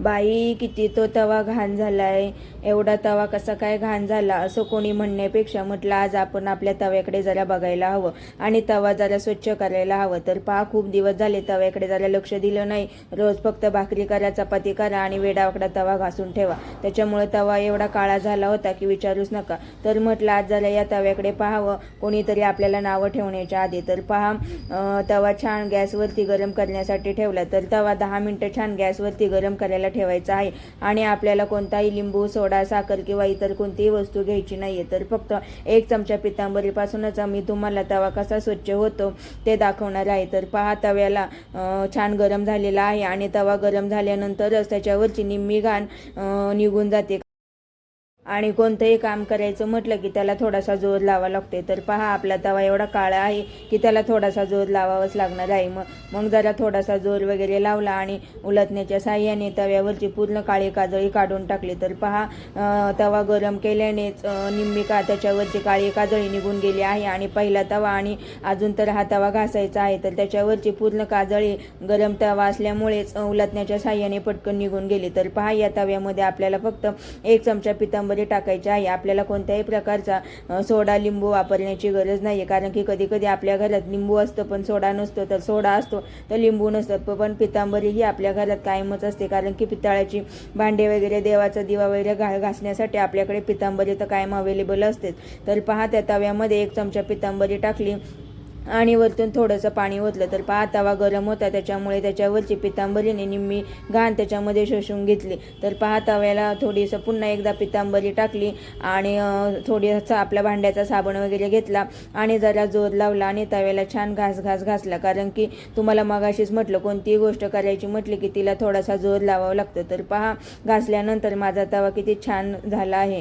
बाई किती तो तवा घाण झालाय, एवढा तवा कसा काय घाण झाला असं कोणी म्हणण्यापेक्षा म्हटलं आज आपण आपल्या तव्याकडे जरा बघायला हवं आणि तवा जरा स्वच्छ करायला हवं. तर पहा, खूप दिवस झाले तव्याकडे जरा लक्ष दिलं नाही. रोज फक्त भाकरी करा, चपाती करा आणि वेडावाकडा तवा घासून ठेवा. त्याच्यामुळे तवा एवढा काळा झाला होता की विचारूच नका. तर म्हटलं आज जरा या तव्याकडे पाहावं, कोणीतरी आपल्याला नावं ठेवण्याच्या आधी. तर पहा, तवा छान गॅसवरती गरम करण्यासाठी ठेवला. तर तवा 10 मिनटं छान गॅसवरती गरम करायला ठेवायचा आहे आणि आपल्याला कोणताही लिंबू, सोडा, साखर किंवा इतर कोणतीही वस्तू घ्यायची नाहीये. तर फक्त 1 चमचा पितांबरीपासूनच मी तुम्हाला तवा कसा स्वच्छ होतो ते दाखवणार आहे. तर पहा, तव्याला छान गरम झालेला आहे आणि तवा गरम झाल्यानंतरच त्याच्यावरची निम्मी घाण निघून जाते. आणि कोणतंही काम करायचं म्हटलं की त्याला थोडासा जोर लावा लागते. तर पहा, आपला तवा एवढा काळा आहे की त्याला थोडासा जोर लावावाच लागणार आहे. मग जरा थोडासा जोर वगैरे लावला आणि उलटण्याच्या साह्याने तव्यावरची पूर्ण काळी काजळी काढून टाकली. तर पहा, तवा गरम केल्यानेच निम्मी त्याच्यावरची काळी काजळी निघून गेली आहे. आणि पहिला तवा आणि अजून तर हा तवा घासायचा आहे, तर त्याच्यावरची पूर्ण काजळी गरम तवा असल्यामुळेच उलटण्याच्या साह्याने पटकन निघून गेली. तर पहा, या तव्यामध्ये आपल्याला फक्त 1 चमचा पितांबरी टाकायचे आहे. आपल्याला कोणत्याही प्रकारचा सोडा, लिंबू वापरण्याची गरज नाही, कारण की कधी कधी आपल्या घरात लिंबू असतं पण सोडा नसतो, तर सोडा असतो तर लिंबू नसतं. पण पितांबरी ही आपल्या घरात कायमच असते, कारण की पितळाची भांडे वगैरे, देवाचा दिवा वगैरे घासण्यासाठी आपल्याकडे पितांबरी तर कायम अवेलेबल असतेच. तर पहा, त्या तव्यामध्ये 1 चमचा पितांबरी टाकली आणि वरतून थोडंसं पाणी ओतलं. तर पहा, तवा गरम होता त्याच्यामुळे त्याच्यावरची पितांबरीने निम्मी घाण त्याच्यामध्ये शोषून घेतली. तर पहा, तव्याला थोडीसं पुन्हा एकदा पितांबरी टाकली आणि थोडीसा आपल्या भांड्याचा साबण वगैरे घेतला आणि जरा जोर लावला आणि तव्याला छान घासला. कारण की तुम्हाला मगाशीच म्हटलं, कोणतीही गोष्ट करायची म्हटली की तिला थोडासा जोर लावावा लागतो. तर पहा, घासल्यानंतर माझा तवा किती छान झाला आहे.